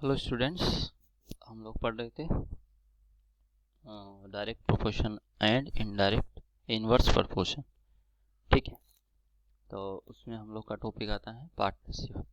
Hello students, हम लोग पढ़ रहे थे direct proportion and indirect inverse proportion. ठीक है, तो उसमें हम लोग का टॉपिक आता है पार्टनरशिप।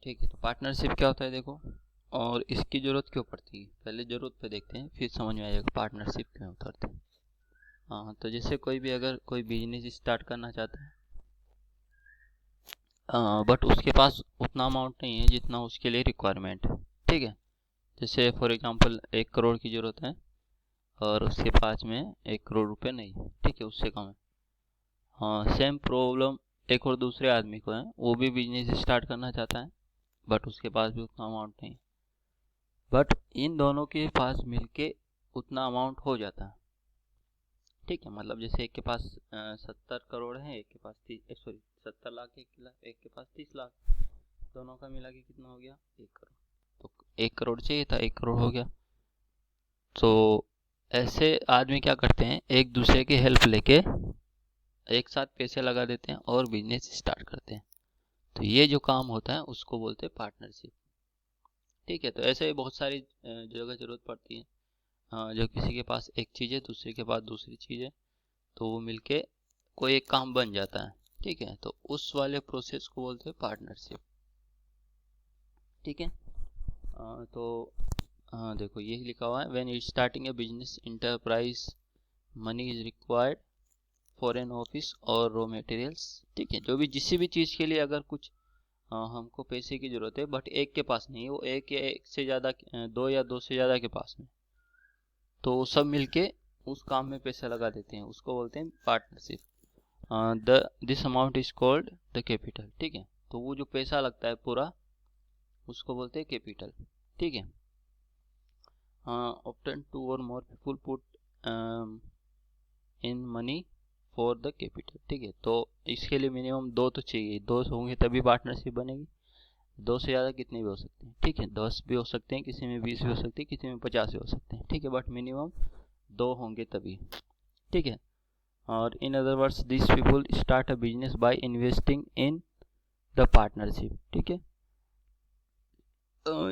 ठीक है, तो पार्टनरशिप क्या होता है देखो, और इसकी ज़रूरत क्यों पड़ती है। पहले ज़रूरत पे देखते हैं, फिर समझ में आएगा पार्टनरशिप क्यों उतरते हैं। हाँ, तो जैसे कोई भी अगर कोई बिजनेस स्टार्ट करना चाहता है बट उसके पास उतना अमाउंट नहीं है जितना उसके लिए रिक्वायरमेंट है। ठीक है, जैसे फॉर एग्जांपल 1 करोड़ की ज़रूरत है और उसके पास में 1 करोड़ रुपए नहीं है। ठीक है, उससे कम है। हाँ, सेम प्रॉब्लम एक और दूसरे आदमी को है, वो भी बिजनेस स्टार्ट करना चाहता है बट उसके पास भी उतना अमाउंट नहीं, बट इन दोनों के पास मिलके उतना अमाउंट हो जाता है। ठीक है, मतलब जैसे एक के पास 70 करोड़ है, एक के पास 70 लाख, एक के पास 30 लाख, दोनों का मिला के कितना हो गया 1 करोड़। तो 1 करोड़ चाहिए था, 1 करोड़ हो गया। तो ऐसे आदमी क्या करते हैं, एक दूसरे की हेल्प लेके एक साथ पैसे लगा देते हैं और बिजनेस स्टार्ट करते हैं। तो ये जो काम होता है उसको बोलते हैं पार्टनरशिप। ठीक है, तो ऐसे ही बहुत सारी जगह जरूरत पड़ती है। जो किसी के पास एक चीज़ है, दूसरे के पास दूसरी चीज़ है, तो वो मिलके कोई एक काम बन जाता है। ठीक है, तो उस वाले प्रोसेस को बोलते हैं पार्टनरशिप। ठीक है, तो देखो यही लिखा हुआ है, when it starting A business enterprise money is required for an office और रॉ मटेरियल्स। ठीक है, जो भी जिस भी चीज़ के लिए अगर कुछ हमको पैसे की ज़रूरत है बट एक के पास नहीं है, वो एक या एक से ज़्यादा, दो या दो से ज़्यादा के पास में, तो वो सब मिलके उस काम में पैसा लगा देते हैं, उसको बोलते हैं partnership. This amount is called the capital. ठीक है, तो वो जो पैसा लगता है पूरा, उसको बोलते हैं कैपिटल। ठीक है, ऑफ्टन 2 और more people put in money for the capital. ठीक है, तो इसके लिए मिनिमम 2 तो चाहिए, 2 होंगे तभी पार्टनरशिप बनेगी। 2 से ज़्यादा कितने भी हो सकते हैं। ठीक है, 10 भी हो सकते हैं, किसी में 20 भी हो सकती है, किसी में 50 भी हो सकते हैं। ठीक है, बट मिनिमम 2 होंगे तभी। ठीक है, और in other words this people start a business by investing in the partnership. ठीक है,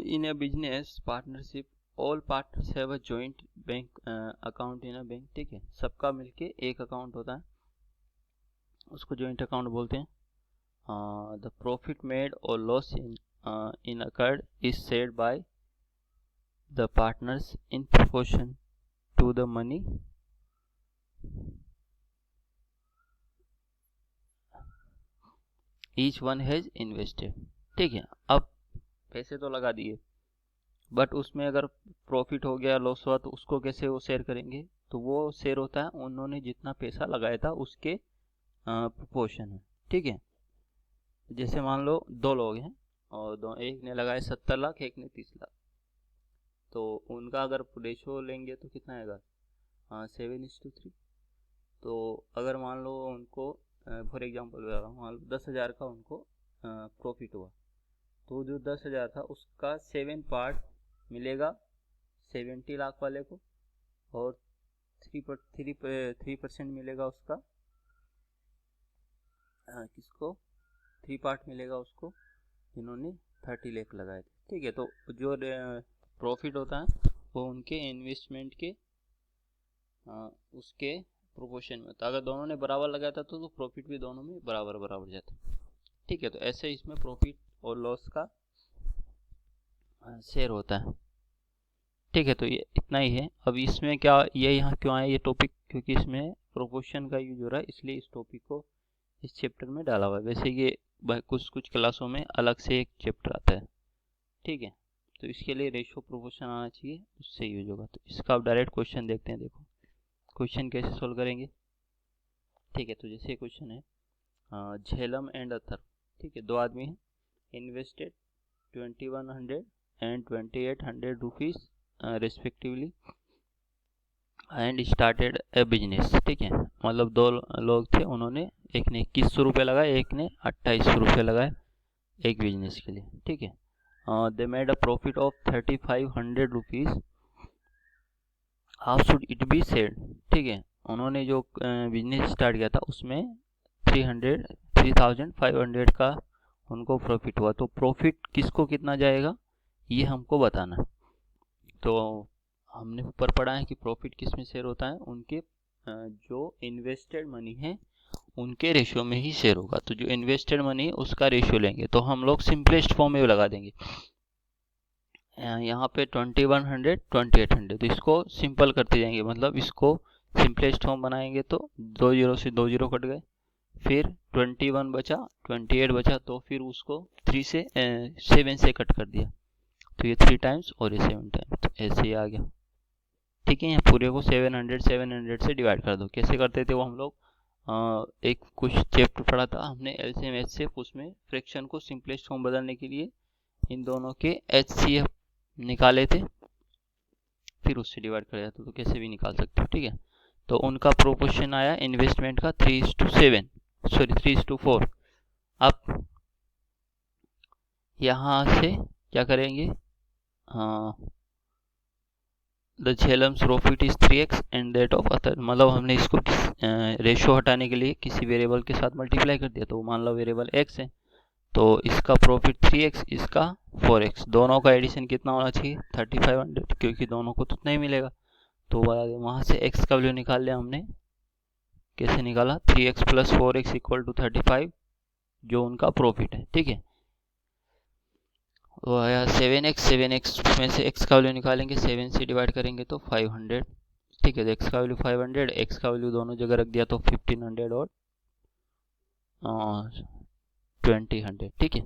in a business partnership all partners have a joint bank account in a bank. ठीक है, सबका मिलके एक अकाउंट होता है, उसको जॉइंट अकाउंट बोलते हैं। द प्रॉफिट मेड और loss in occurred is shared by the partners in proportion to the money each one has invested। ठीक है, अब पैसे तो लगा दिए बट उसमें अगर प्रॉफिट हो गया, लॉस हुआ, तो उसको कैसे वो शेयर करेंगे। तो वो शेयर होता है उन्होंने जितना पैसा लगाया था उसके प्रोपोर्शन में। ठीक है, जैसे मान लो 2 लोग हैं और एक ने लगाए 70 लाख, एक ने 30 लाख, तो उनका अगर रेशो लेंगे तो कितना आएगा, 7:3। तो अगर मान लो उनको फॉर एग्जांपल बता रहा हूँ, मान लो 10,000 का उनको प्रॉफिट हुआ, तो जो 10,000 था उसका 7 पार्ट मिलेगा 70 लाख वाले को, और 3% मिलेगा उसका किसको, 3 पार्ट मिलेगा उसको जिन्होंने 30 लाख लगाए थे। ठीक है, तो जो प्रॉफिट होता है वो उनके इन्वेस्टमेंट के उसके प्रोपोर्शन में होता है। अगर दोनों ने बराबर लगाया था तो प्रॉफिट भी दोनों में बराबर बराबर जाता है। ठीक है, तो ऐसे इसमें प्रॉफिट और लॉस का शेयर होता है। ठीक है, तो ये इतना ही है। अब इसमें क्या, ये यहाँ क्यों आया ये टॉपिक, क्योंकि इसमें प्रोपोर्शन का यूज हो रहा है, इसलिए इस टॉपिक को इस चैप्टर में डाला हुआ है। वैसे ये कुछ कुछ क्लासों में अलग से एक चैप्टर आता है। ठीक है, तो इसके लिए रेशो प्रोपोर्शन आना चाहिए, उससे यूज होगा। तो इसका आप डायरेक्ट क्वेश्चन देखते हैं। देखो क्वेश्चन कैसे सोल्व करेंगे। ठीक है, तो जैसे क्वेश्चन है, झेलम एंड अथर। ठीक है, 2 आदमी हैं, invested 2100 and 2800 rupees respectively and started A business. ठीक है, मतलब 2 लोग थे, उन्होंने, एक ने 2100 रुपये लगाए, एक ने 2800 रुपये लगाए एक बिजनेस के लिए। ठीक है, they made a profit of 3500 rupees, how should it be said. ठीक है, उन्होंने जो बिजनेस स्टार्ट किया था उसमें 3500 का उनको प्रॉफिट हुआ, तो प्रॉफिट किसको कितना जाएगा, ये हमको बताना है। तो हमने ऊपर पढ़ा है कि प्रॉफिट किस में शेयर होता है, उनके जो इन्वेस्टेड मनी है उनके रेशियो में ही शेयर होगा। तो जो इन्वेस्टेड मनी है उसका रेशियो लेंगे, तो हम लोग सिंपलेस्ट फॉर्म में लगा देंगे। यहाँ पे 2100 2800, तो इसको सिंपल करते जाएंगे, मतलब इसको सिंपलेस्ट फॉर्म बनाएंगे तो 2 जीरो से 2 जीरो कट गए, फिर 21 बचा, 28 बचा, तो फिर उसको 3 से 7 से कट कर दिया, तो ये 3 टाइम्स और ये 7 टाइम्स, तो ऐसे ही आ गया। ठीक है, यहाँ पूरे को 700 से डिवाइड कर दो। कैसे करते थे वो हम लोग एक कुछ चैप्टर पढ़ा था हमने एलसीएम एचसीएफ, उसमें फ्रैक्शन को सिंपलेस्ट फॉर्म बदलने के लिए इन दोनों के एचसीएफ निकाले थे, फिर उससे डिवाइड कर दिया था, तो कैसे भी निकाल सकते हो। ठीक है, तो उनका प्रोपोर्शन आया इन्वेस्टमेंट का 3:7, सॉरी 3:4। अब यहाँ से क्या करेंगे, the Jhelum's profit is 3x and that of other, मतलब हमने इसको रेशो हटाने के लिए किसी वेरिएबल के साथ मल्टीप्लाई कर दिया, तो मान लो वेरिएबल x है, तो इसका प्रॉफिट 3x, इसका 4x, दोनों का एडिशन कितना होना चाहिए 3500, क्योंकि दोनों को तो उतना ही मिलेगा। तो वहाँ से x का वैल्यू निकाल लिया हमने। कैसे निकाला, 3x plus 4x equal to 35, जो उनका प्रॉफिट है। ठीक है, वो आया 7x, 7x में से x का वैल्यू निकालेंगे, 7 से डिवाइड करेंगे तो 500। ठीक है, तो x का वैल्यू 500, x का वैल्यू दोनों जगह रख दिया, तो 1500 और 2000। ठीक है,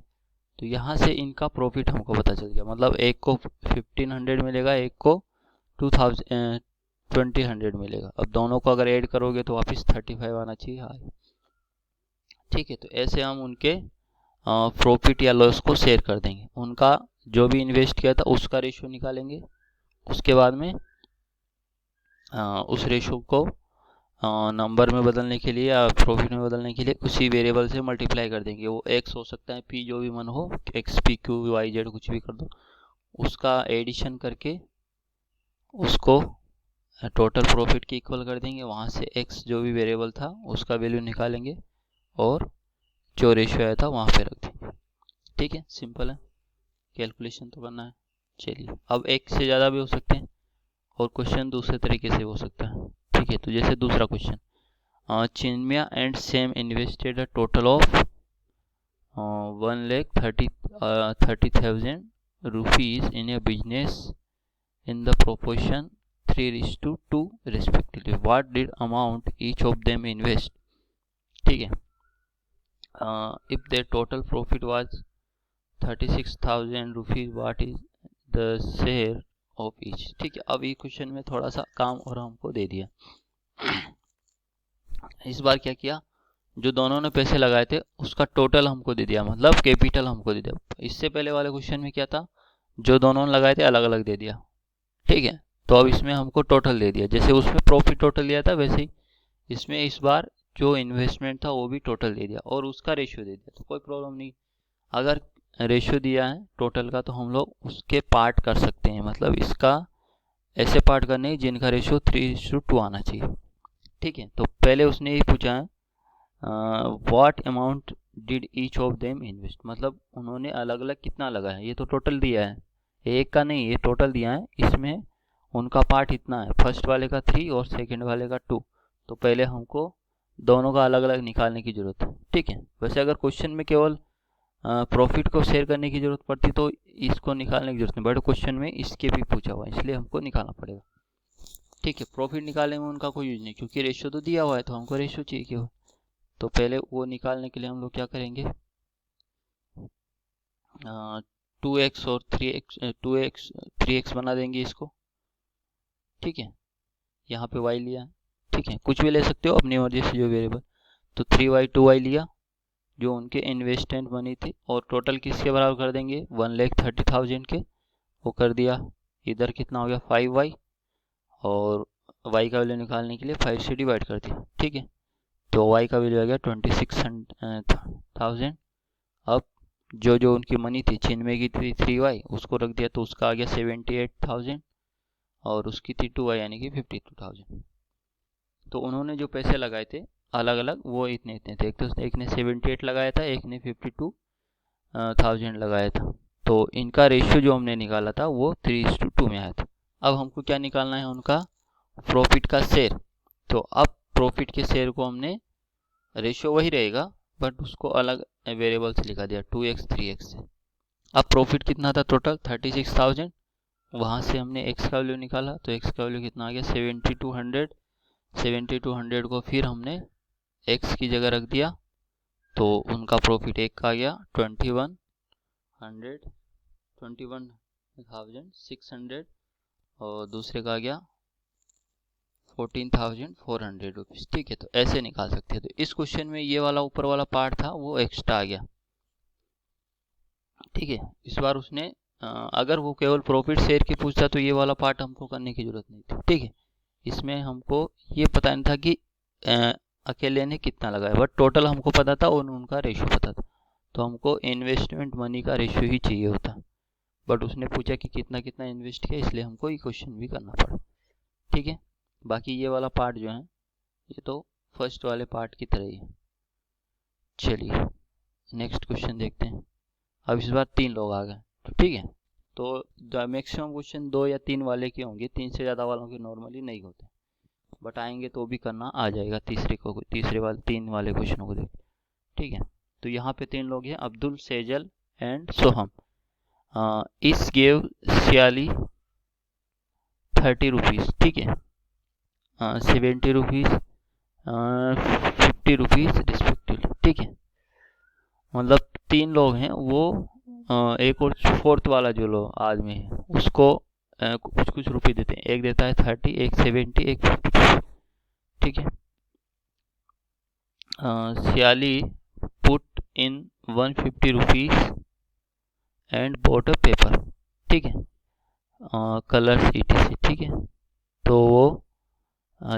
तो यहाँ से इनका प्रॉफिट हमको पता चल गया, मतलब एक को 1500 मिलेगा, एक को 2000 मिलेगा। अब दोनों को अगर ऐड करोगे तो वापस 35 आना चाहिए। हाँ, ठीक है, तो ऐसे हम उनके प्रॉफिट या लॉस को शेयर कर देंगे। उनका जो भी इन्वेस्ट किया था उसका रेशियो निकालेंगे, उसके बाद में उस रेशियो को नंबर में बदलने के लिए या प्रॉफिट में बदलने के लिए उसी वेरिएबल से मल्टीप्लाई कर देंगे। वो x हो सकता है, p जो भी मन हो, x p q y z कुछ भी कर दो, उसका एडिशन करके उसको टोटल प्रॉफिट के इक्वल कर देंगे। वहाँ से x जो भी वेरिएबल था उसका वैल्यू निकालेंगे और जो रेशियो आया था वहाँ पे रख देंगे। ठीक है, सिंपल है, कैलकुलेशन तो करना है। चलिए, अब एक से ज़्यादा भी हो सकते हैं और क्वेश्चन दूसरे तरीके से हो सकता है। ठीक है, तो जैसे दूसरा question, Chinmaya and Sam invested a total of 1,30,000 rupees in a business in the proportion 3:2 respectively. What did amount each of them invest? ठीक है, if their total profit was 36,000 rupees, what is the share of each? ठीक है, अब ये question में थोड़ा सा काम और हमको दे दिया। इस बार क्या किया, जो दोनों ने पैसे लगाए थे उसका टोटल हमको दे दिया, मतलब कैपिटल हमको दे दिया। इससे पहले वाले क्वेश्चन में क्या था, जो दोनों ने लगाए थे अलग अलग दे दिया। ठीक है, तो अब इसमें हमको टोटल दे दिया, जैसे उसमें प्रॉफिट टोटल दिया था वैसे ही इसमें इस बार जो इन्वेस्टमेंट था वो भी टोटल दे दिया और उसका रेशियो दे दिया, तो कोई प्रॉब्लम नहीं। अगर रेशियो दिया है टोटल का तो हम लोग उसके पार्ट कर सकते हैं, मतलब इसका ऐसे पार्ट करने जिनका रेशियो 3:2 आना चाहिए। ठीक है, तो पहले उसने ये पूछा है what amount did each of them invest, मतलब उन्होंने अलग अलग कितना लगाया है। ये तो टोटल दिया है, एक का नहीं, ये टोटल दिया है, इसमें उनका पार्ट इतना है, फर्स्ट वाले का 3 और सेकंड वाले का 2, तो पहले हमको दोनों का अलग अलग निकालने की ज़रूरत है। ठीक है, वैसे अगर क्वेश्चन में केवल प्रॉफिट को शेयर करने की ज़रूरत पड़ती तो इसको निकालने की जरूरत नहीं, बट क्वेश्चन में इसके भी पूछा हुआ है इसलिए हमको निकालना पड़ेगा। ठीक है, प्रॉफिट निकालने में उनका कोई यूज नहीं, क्योंकि रेशियो तो दिया हुआ है तो हमको रेशियो चाहिए केवल। तो पहले वो निकालने के लिए हम लोग क्या करेंगे, 2x और 3x बना देंगे इसको। ठीक है, यहाँ पे y लिया, ठीक है, कुछ भी ले सकते हो अपनी मर्जी से जो वेरिएबल, तो 3y 2y लिया जो उनके इन्वेस्टमेंट मनी थी, और टोटल किसके बराबर कर देंगे 1,30,000 के, वो कर दिया। इधर कितना हो गया 5y, और y का वैल्यू निकालने के लिए 5 से डिवाइड कर दिया। ठीक है, तो y का वैल्यू आ गया 26,000। अब जो जो उनकी मनी थी, छिन्नवे की थी 3y, उसको रख दिया तो उसका आ गया 78,000, और उसकी थी 2y यानी कि 52,000। तो उन्होंने जो पैसे लगाए थे अलग अलग वो इतने इतने थे, एक ने 78 लगाया था, एक ने 52,000 लगाया था। तो तो इनका रेशियो जो हमने निकाला था वो 3:2 में आया था। अब हमको क्या निकालना है, उनका प्रॉफिट का शेयर। तो अब प्रॉफिट के शेयर को हमने, रेशियो वही रहेगा बट उसको अलग वेरिएबल से लिखा दिया 2x 3x से। अब प्रॉफिट कितना था टोटल 36,000, वहाँ से हमने x का वैल्यू निकाला तो x का वैल्यू कितना आ गया 7200। 7200 को फिर हमने x की जगह रख दिया तो उनका प्रॉफिट एक का आ गया 21,600 और दूसरे का आ गया 14,400 रुपीज़। ठीक है, तो ऐसे निकाल सकते हैं। तो इस क्वेश्चन में ये वाला ऊपर वाला पार्ट था वो एक्स्ट्रा आ गया। ठीक है, इस बार उसने अगर वो केवल प्रॉफिट शेयर की पूछता तो ये वाला पार्ट हमको करने की जरूरत नहीं थी। ठीक है, इसमें हमको ये पता नहीं था कि अकेले ने कितना लगाया, बट टोटल हमको पता था और उनका रेशियो पता था। तो हमको इन्वेस्टमेंट मनी का रेशियो ही चाहिए होता, बट उसने पूछा कि कितना कितना इन्वेस्ट किया, इसलिए हमको ये क्वेश्चन भी करना पड़ा। ठीक है, बाकी ये वाला पार्ट जो है ये तो फर्स्ट वाले पार्ट की तरह ही है। चलिए नेक्स्ट क्वेश्चन देखते हैं। अब इस बार 3 लोग आ गए, तो ठीक है, तो मैक्सिमम क्वेश्चन 2 या 3 वाले के होंगे, 3 से ज़्यादा वालों के नॉर्मली नहीं होते, बट आएंगे तो भी करना आ जाएगा तीसरे वाले 3 वाले क्वेश्चनों को देख। ठीक है, तो यहाँ पे 3 लोग हैं, अब्दुल, सेजल एंड सोहम। इस गेव सियाली 30 रुपीज़। ठीक है, 70 रुपीज़, 50 रुपीज़ रिस्पेक्टिवली। ठीक है, मतलब 3 लोग हैं, वो एक और फोर्थ वाला जो लोग आदमी है उसको कुछ कुछ रुपये देते हैं। एक देता है 30, एक 70, एक 50। ठीक है, Siyali put in 150 rupees and bought a paper. ठीक है, कलर्स ETC। ठीक है, तो वो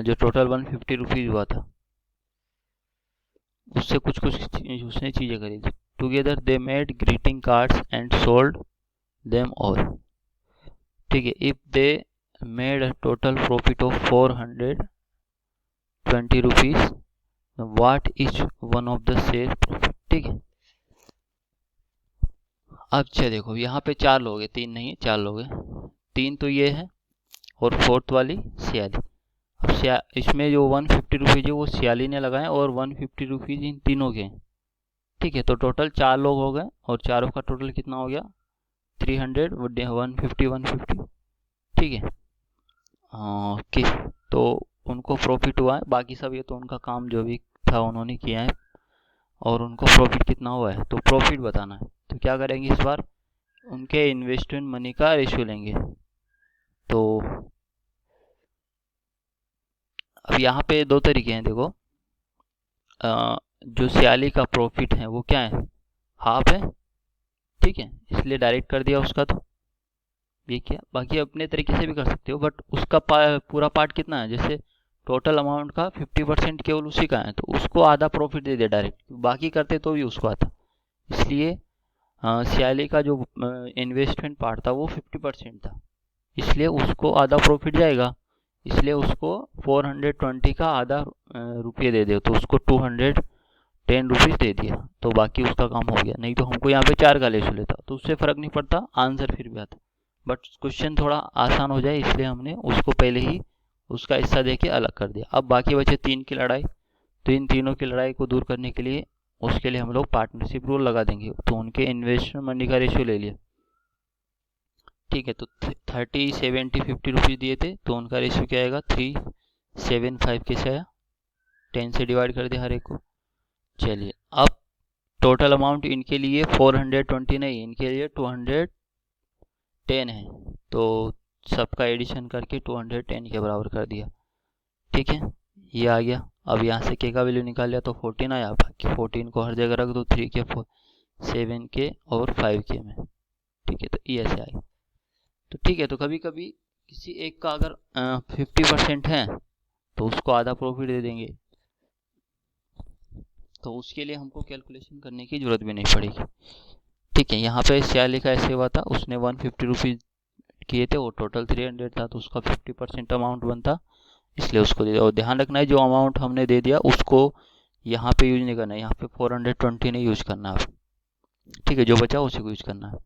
जो टोटल 150 रुपीज़ हुआ था उससे कुछ कुछ उसने चीज़ें खरीदी। Together they made greeting cards and sold them all. ठीक है, if they made a total profit of 420 rupees, what is one of the share profit. ठीक है, अच्छा देखो यहाँ पे 4 लोग हैं, 3 नहीं है 4 लोग हैं। 3 तो ये है और फोर्थ वाली सियाली। अब इसमें जो 150 रुपीज़ है वो सियाली ने लगाए और 150 रुपीज़ इन तीनों के। ठीक है, तो टोटल 4 लोग हो गए और चारों का टोटल कितना हो गया 300, 150 150। ठीक है, ओके, तो उनको प्रॉफिट हुआ है, बाकी सब ये तो उनका काम जो भी था उन्होंने किया है और उनको प्रॉफिट कितना हुआ है, तो प्रॉफिट बताना है। तो क्या करेंगे इस बार, उनके इन्वेस्टमेंट मनी का रेशियो लेंगे। तो अब यहाँ पे 2 तरीके हैं, देखो जो सियाली का प्रॉफिट है वो क्या है, हाफ है। ठीक है, इसलिए डायरेक्ट कर दिया उसका, तो ये क्या, बाकी अपने तरीके से भी कर सकते हो, बट उसका पूरा पार्ट कितना है, जैसे टोटल अमाउंट का 50% केवल उसी का है, तो उसको आधा प्रॉफिट दे दिया डायरेक्ट, बाकी करते तो भी उसको आता। इसलिए सियाली का जो इन्वेस्टमेंट पार्ट था वो 50% था, इसलिए उसको आधा प्रॉफिट जाएगा, इसलिए उसको 420 का आधा रुपये दे दे, तो उसको 210 रुपीज़ दे दिया, तो बाकी उसका काम हो गया। नहीं तो हमको यहाँ पे 4 का रेशो लेता तो उससे फ़र्क नहीं पड़ता, आंसर फिर भी आता, बट क्वेश्चन थोड़ा आसान हो जाए इसलिए हमने उसको पहले ही उसका हिस्सा दे के अलग कर दिया। अब बाकी बचे 3 की लड़ाई, तो इन तीनों की लड़ाई को दूर करने के लिए उसके लिए हम लोग पार्टनरशिप रूल लगा देंगे। तो उनके इन्वेस्टमेंट मनी का रेशियो ले लिया। ठीक है, तो 30, 70, 50 रुपीज़ दिए थे, तो उनका रेशियो क्या आएगा 375 कैसे आया, 10 से डिवाइड कर दिया हर एक को। चलिए, अब टोटल अमाउंट इनके लिए 420 नहीं, इनके लिए 210 है, तो सबका एडिशन करके 210 के बराबर कर दिया। ठीक है, ये आ गया। अब यहाँ से के का वैल्यू निकाल लिया तो 14 आया, बाकी 14 को हर जगह रख दो, 3 के 4, 7 के और 5 के में। ठीक है, तो ये ऐसे आएगा। तो ठीक है, तो कभी कभी किसी एक का अगर 50% है तो उसको आधा प्रॉफिट दे देंगे, तो उसके लिए हमको कैलकुलेशन करने की ज़रूरत भी नहीं पड़ेगी। ठीक है, यहाँ पे सियाली का ऐसे हुआ था, उसने 150 रुपीज़ किए थे, वो टोटल 300 था, तो उसका 50% अमाउंट बनता, इसलिए उसको दे दिया। और ध्यान रखना है जो अमाउंट हमने दे दिया उसको यहाँ पे यूज नहीं करना है, यहाँ पे 420 नहीं यूज करना है। ठीक है, जो बचा उसी को यूज करना है।